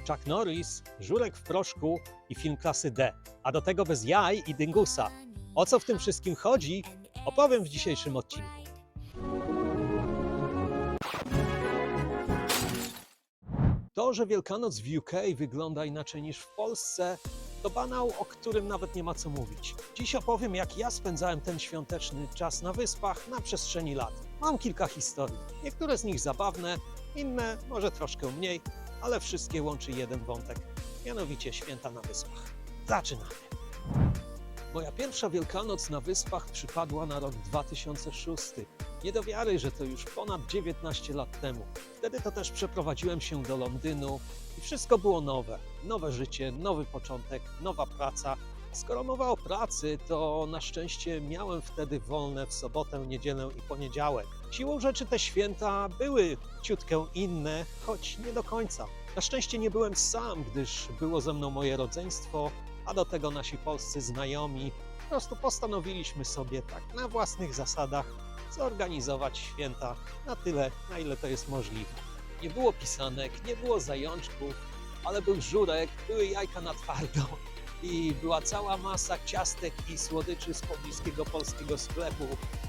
Chuck Norris, Żurek w proszku i film klasy D, a do tego bez jaj i dyngusa. O co w tym wszystkim chodzi, opowiem w dzisiejszym odcinku. To, że Wielkanoc w UK wygląda inaczej niż w Polsce, to banał, o którym nawet nie ma co mówić. Dziś opowiem, jak ja spędzałem ten świąteczny czas na wyspach na przestrzeni lat. Mam kilka historii. Niektóre z nich zabawne, inne może troszkę mniej, ale wszystkie łączy jeden wątek, mianowicie święta na wyspach. Zaczynamy! Moja pierwsza Wielkanoc na wyspach przypadła na rok 2006. Nie do wiary, że to już ponad 19 lat temu. Wtedy to też przeprowadziłem się do Londynu i wszystko było nowe. Nowe życie, nowy początek, nowa praca. Skoro mowa o pracy, to na szczęście miałem wtedy wolne w sobotę, niedzielę i poniedziałek. Siłą rzeczy te święta były ciutkę inne, choć nie do końca. Na szczęście nie byłem sam, gdyż było ze mną moje rodzeństwo, a do tego nasi polscy znajomi. Po prostu postanowiliśmy sobie tak na własnych zasadach zorganizować święta na tyle, na ile to jest możliwe. Nie było pisanek, nie było zajączków, ale był żurek, były jajka na twardo i była cała masa ciastek i słodyczy z pobliskiego polskiego sklepu.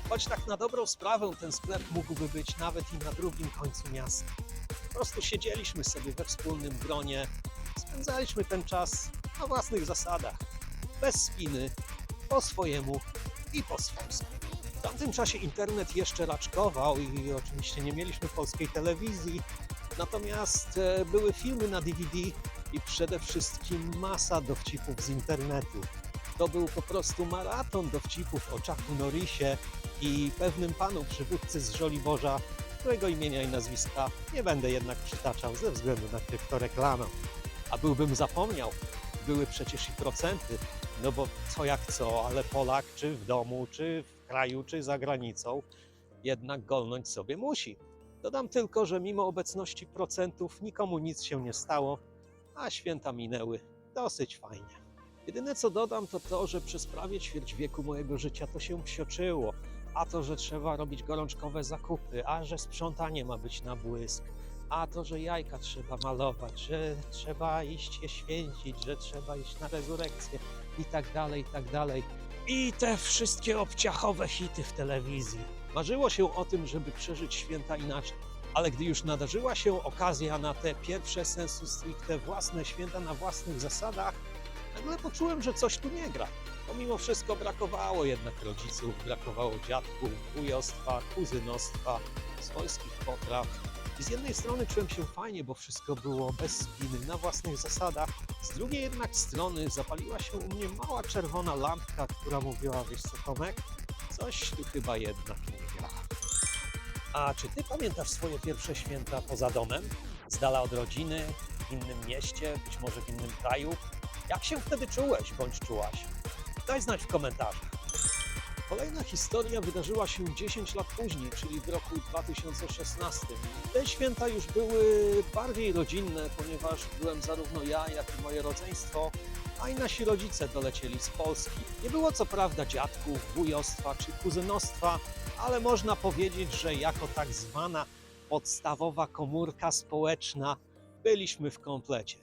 Choć tak na dobrą sprawę ten sklep mógłby być nawet i na drugim końcu miasta. Po prostu siedzieliśmy sobie we wspólnym gronie, spędzaliśmy ten czas na własnych zasadach, bez spiny, po swojemu i po swojsku. W tamtym czasie internet jeszcze raczkował i oczywiście nie mieliśmy polskiej telewizji, natomiast były filmy na DVD i przede wszystkim masa dowcipów z internetu. To był po prostu maraton dowcipów o Chucku Norrisie i pewnym panu przywódcy z Żoliborza, którego imienia i nazwiska nie będę jednak przytaczał ze względu na kryptoreklamę. A byłbym zapomniał, były przecież i procenty, no bo co jak co, ale Polak czy w domu, czy w kraju, czy za granicą, jednak golnąć sobie musi. Dodam tylko, że mimo obecności procentów nikomu nic się nie stało, a święta minęły dosyć fajnie. Jedyne co dodam to to, że przez prawie ćwierć wieku mojego życia to się psioczyło, a to, że trzeba robić gorączkowe zakupy, a że sprzątanie ma być na błysk, a to, że jajka trzeba malować, że trzeba iść je święcić, że trzeba iść na rezurekcję i tak dalej, i tak dalej. I te wszystkie obciachowe hity w telewizji. Marzyło się o tym, żeby przeżyć święta inaczej. Ale gdy już nadarzyła się okazja na te pierwsze sensu stricte własne święta na własnych zasadach, nagle poczułem, że coś tu nie gra. Pomimo wszystko brakowało jednak rodziców, brakowało dziadków, wujostwa, kuzynostwa, swojskich potraw. I z jednej strony czułem się fajnie, bo wszystko było bez spiny, na własnych zasadach. Z drugiej jednak strony zapaliła się u mnie mała czerwona lampka, która mówiła, wiesz co Tomek, coś tu chyba jednak nie gra. A czy ty pamiętasz swoje pierwsze święta poza domem? Z dala od rodziny, w innym mieście, być może w innym kraju? Jak się wtedy czułeś bądź czułaś? Daj znać w komentarzach. Kolejna historia wydarzyła się 10 lat później, czyli w roku 2016. Te święta już były bardziej rodzinne, ponieważ byłem zarówno ja, jak i moje rodzeństwo, a i nasi rodzice dolecieli z Polski. Nie było co prawda dziadków, wujostwa czy kuzynostwa, ale można powiedzieć, że jako tak zwana podstawowa komórka społeczna byliśmy w komplecie.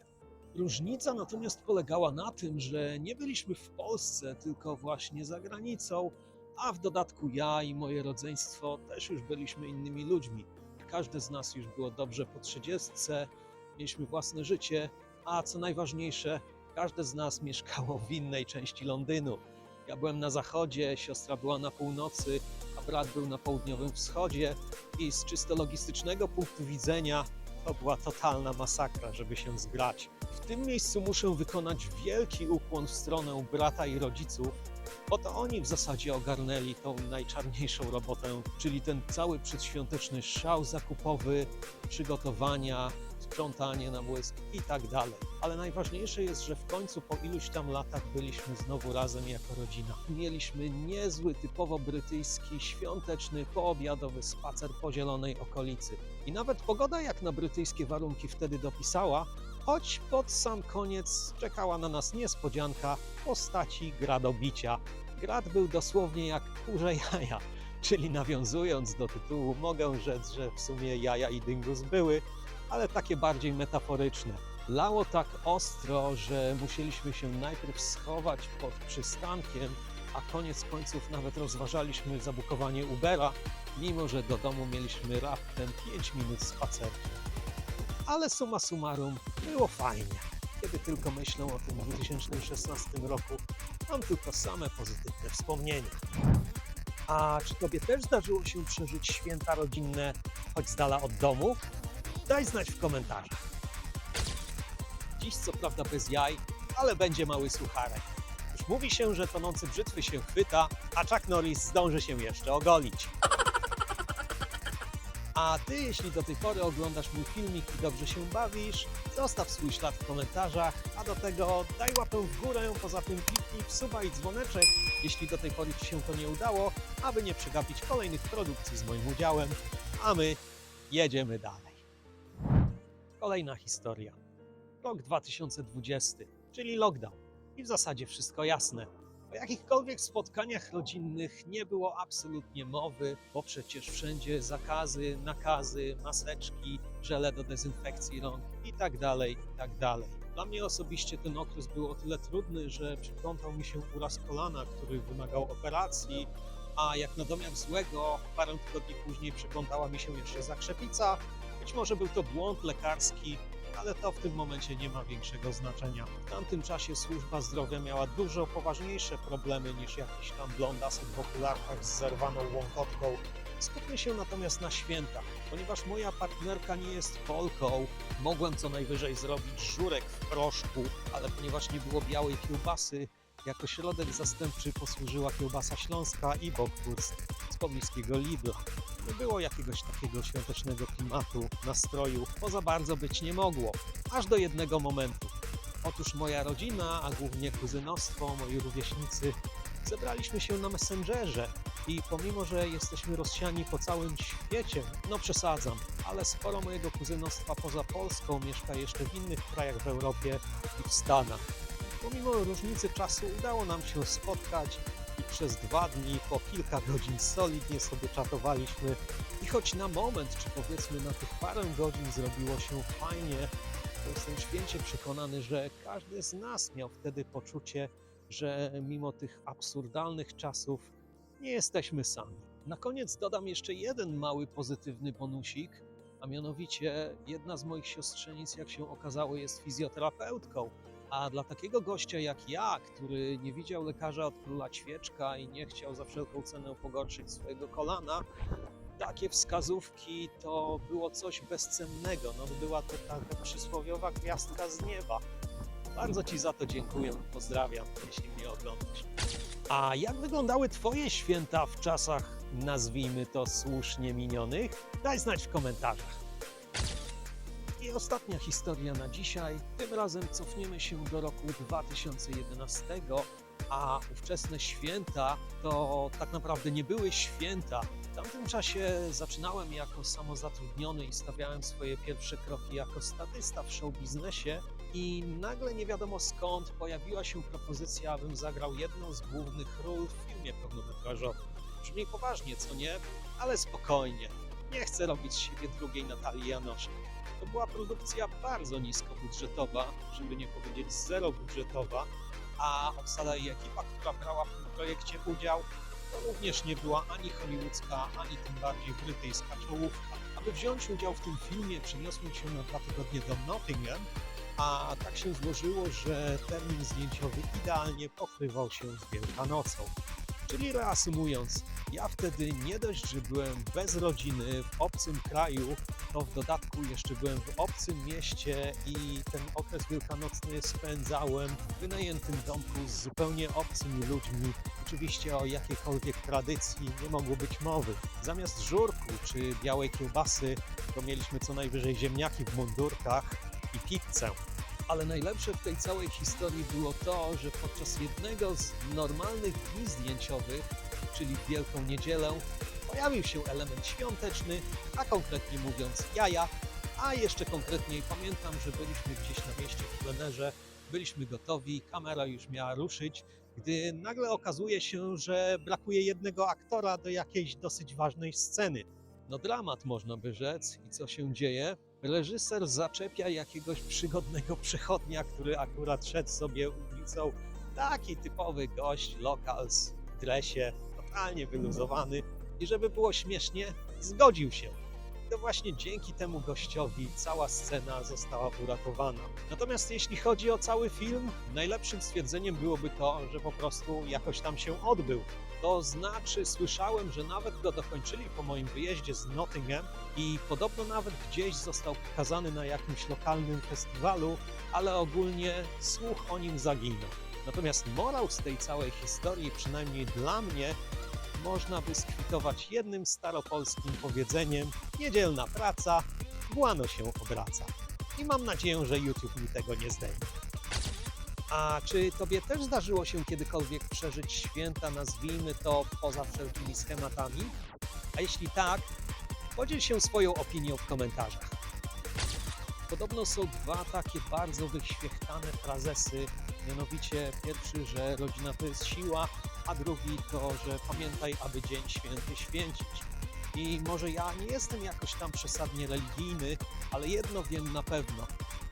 Różnica natomiast polegała na tym, że nie byliśmy w Polsce, tylko właśnie za granicą, a w dodatku ja i moje rodzeństwo też już byliśmy innymi ludźmi. Każde z nas już było dobrze po 30, mieliśmy własne życie, a co najważniejsze, każde z nas mieszkało w innej części Londynu. Ja byłem na zachodzie, siostra była na północy, a brat był na południowym wschodzie i z czysto logistycznego punktu widzenia to była totalna masakra, żeby się zgrać. W tym miejscu muszę wykonać wielki ukłon w stronę brata i rodziców, bo to oni w zasadzie ogarnęli tą najczarniejszą robotę, czyli ten cały przedświąteczny szał zakupowy, przygotowania, sprzątanie na błysk i tak dalej. Ale najważniejsze jest, że w końcu po iluś tam latach byliśmy znowu razem jako rodzina. Mieliśmy niezły, typowo brytyjski, świąteczny, poobiadowy spacer po zielonej okolicy. I nawet pogoda jak na brytyjskie warunki wtedy dopisała, choć pod sam koniec czekała na nas niespodzianka w postaci gradobicia. Grad był dosłownie jak kurze jaja, czyli nawiązując do tytułu mogę rzec, że w sumie jaja i dyngus były, ale takie bardziej metaforyczne. Lało tak ostro, że musieliśmy się najpierw schować pod przystankiem, a koniec końców nawet rozważaliśmy zabukowanie Ubera, mimo że do domu mieliśmy raptem 5 minut spaceru. Ale summa summarum, było fajnie. Kiedy tylko myślę o tym 2016 roku, mam tylko same pozytywne wspomnienia. A czy tobie też zdarzyło się przeżyć święta rodzinne, choć z dala od domu? Daj znać w komentarzach. Dziś co prawda bez jaj, ale będzie mały sucharek. Już mówi się, że tonący brzytwy się chwyta, a Chuck Norris zdąży się jeszcze ogolić. A ty, jeśli do tej pory oglądasz mój filmik i dobrze się bawisz, zostaw swój ślad w komentarzach, a do tego daj łapę w górę, poza tym kliknij w suba i dzwoneczek, jeśli do tej pory ci się to nie udało, aby nie przegapić kolejnych produkcji z moim udziałem, a my jedziemy dalej. Kolejna historia. Rok 2020, czyli lockdown. I w zasadzie wszystko jasne. O jakichkolwiek spotkaniach rodzinnych nie było absolutnie mowy, bo przecież wszędzie zakazy, nakazy, maseczki, żele do dezynfekcji rąk i tak dalej, i tak dalej. Dla mnie osobiście ten okres był o tyle trudny, że przyplątał mi się uraz kolana, który wymagał operacji, a jak na domiar złego, parę tygodni później przyplątała mi się jeszcze zakrzepica. Być może był to błąd lekarski, ale to w tym momencie nie ma większego znaczenia. W tamtym czasie służba zdrowia miała dużo poważniejsze problemy niż jakiś tam blondasek w okularkach z zerwaną łąkotką. Skupmy się natomiast na świętach. Ponieważ moja partnerka nie jest Polką, mogłem co najwyżej zrobić żurek w proszku, ale ponieważ nie było białej kiełbasy, jako środek zastępczy posłużyła kiełbasa śląska i bockwurst z pobliskiego Lidla. Nie było jakiegoś takiego świątecznego klimatu, nastroju, bo za bardzo być nie mogło. Aż do jednego momentu. Otóż moja rodzina, a głównie kuzynostwo, moi rówieśnicy, zebraliśmy się na Messengerze i pomimo, że jesteśmy rozsiani po całym świecie, no przesadzam, ale sporo mojego kuzynostwa poza Polską mieszka jeszcze w innych krajach w Europie i w Stanach. Pomimo różnicy czasu udało nam się spotkać i przez 2 dni po kilka godzin solidnie sobie czatowaliśmy i choć na moment, czy powiedzmy na tych parę godzin zrobiło się fajnie, to jestem święcie przekonany, że każdy z nas miał wtedy poczucie, że mimo tych absurdalnych czasów nie jesteśmy sami. Na koniec dodam jeszcze jeden mały pozytywny bonusik, a mianowicie jedna z moich siostrzenic, jak się okazało, jest fizjoterapeutką. A dla takiego gościa jak ja, który nie widział lekarza od króla ćwieczka i nie chciał za wszelką cenę pogorszyć swojego kolana, takie wskazówki to było coś bezcennego. No, była to taka przysłowiowa gwiazdka z nieba. Bardzo ci za to dziękuję, pozdrawiam, jeśli mnie oglądasz. A jak wyglądały twoje święta w czasach, nazwijmy to, słusznie minionych? Daj znać w komentarzach. I ostatnia historia na dzisiaj. Tym razem cofniemy się do roku 2011, a ówczesne święta to tak naprawdę nie były święta. W tamtym czasie zaczynałem jako samozatrudniony i stawiałem swoje pierwsze kroki jako statysta w show biznesie i nagle nie wiadomo skąd pojawiła się propozycja, abym zagrał jedną z głównych ról w filmie pełnometrażowym. Brzmi poważnie, co nie? Ale spokojnie. Nie chcę robić z siebie drugiej Natalii Janoszek. To była produkcja bardzo niskobudżetowa, żeby nie powiedzieć zerobudżetowa, a obsada i ekipa, która brała w tym projekcie udział, to również nie była ani hollywoodzka, ani tym bardziej brytyjska czołówka. Aby wziąć udział w tym filmie, przeniosłem się na 2 tygodnie do Nottingham, a tak się złożyło, że termin zdjęciowy idealnie pokrywał się z Wielkanocą. Czyli reasumując, ja wtedy nie dość, że byłem bez rodziny w obcym kraju, to w dodatku jeszcze byłem w obcym mieście i ten okres wielkanocny spędzałem w wynajętym domku z zupełnie obcymi ludźmi. Oczywiście o jakiejkolwiek tradycji nie mogło być mowy. Zamiast żurku czy białej kiełbasy to mieliśmy co najwyżej ziemniaki w mundurkach i pizzę. Ale najlepsze w tej całej historii było to, że podczas jednego z normalnych dni zdjęciowych, czyli w Wielką Niedzielę, pojawił się element świąteczny, a konkretnie mówiąc jaja, a jeszcze konkretniej pamiętam, że byliśmy gdzieś na mieście w plenerze, byliśmy gotowi, kamera już miała ruszyć, gdy nagle okazuje się, że brakuje jednego aktora do jakiejś dosyć ważnej sceny. No dramat można by rzec i co się dzieje? Reżyser zaczepia jakiegoś przygodnego przechodnia, który akurat szedł sobie ulicą. Taki typowy gość, locals, w dresie, totalnie wyluzowany. I żeby było śmiesznie, zgodził się. To właśnie dzięki temu gościowi cała scena została uratowana. Natomiast jeśli chodzi o cały film, najlepszym stwierdzeniem byłoby to, że po prostu jakoś tam się odbył. To znaczy, słyszałem, że nawet go dokończyli po moim wyjeździe z Nottingham i podobno nawet gdzieś został pokazany na jakimś lokalnym festiwalu, ale ogólnie słuch o nim zaginął. Natomiast morał z tej całej historii, przynajmniej dla mnie, można by skwitować jednym staropolskim powiedzeniem: niedzielna praca, błano się obraca. I mam nadzieję, że YouTube mi tego nie zdejmie. A czy tobie też zdarzyło się kiedykolwiek przeżyć święta, nazwijmy to, poza wszelkimi schematami? A jeśli tak, podziel się swoją opinią w komentarzach. Podobno są dwa takie bardzo wyświechtane frazesy, mianowicie pierwszy, że rodzina to jest siła, a drugi to, że pamiętaj, aby dzień święty święcić. I może ja nie jestem jakoś tam przesadnie religijny, ale jedno wiem na pewno: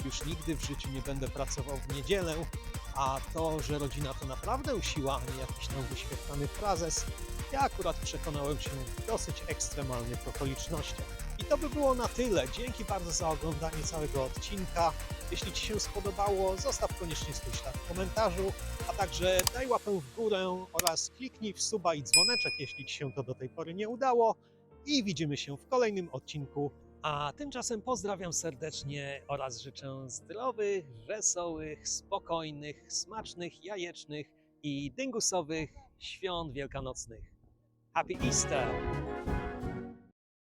już nigdy w życiu nie będę pracował w niedzielę, a to, że rodzina to naprawdę siła, a nie jakiś tam wyświetlany frazes, ja akurat przekonałem się w dosyć ekstremalnych okolicznościach. I to by było na tyle. Dzięki bardzo za oglądanie całego odcinka. Jeśli Ci się spodobało, zostaw koniecznie swój ślad w komentarzu, a także daj łapę w górę oraz kliknij w suba i dzwoneczek, jeśli Ci się to do tej pory nie udało. I widzimy się w kolejnym odcinku. A tymczasem pozdrawiam serdecznie oraz życzę zdrowych, wesołych, spokojnych, smacznych, jajecznych i dyngusowych świąt wielkanocnych. Happy Easter!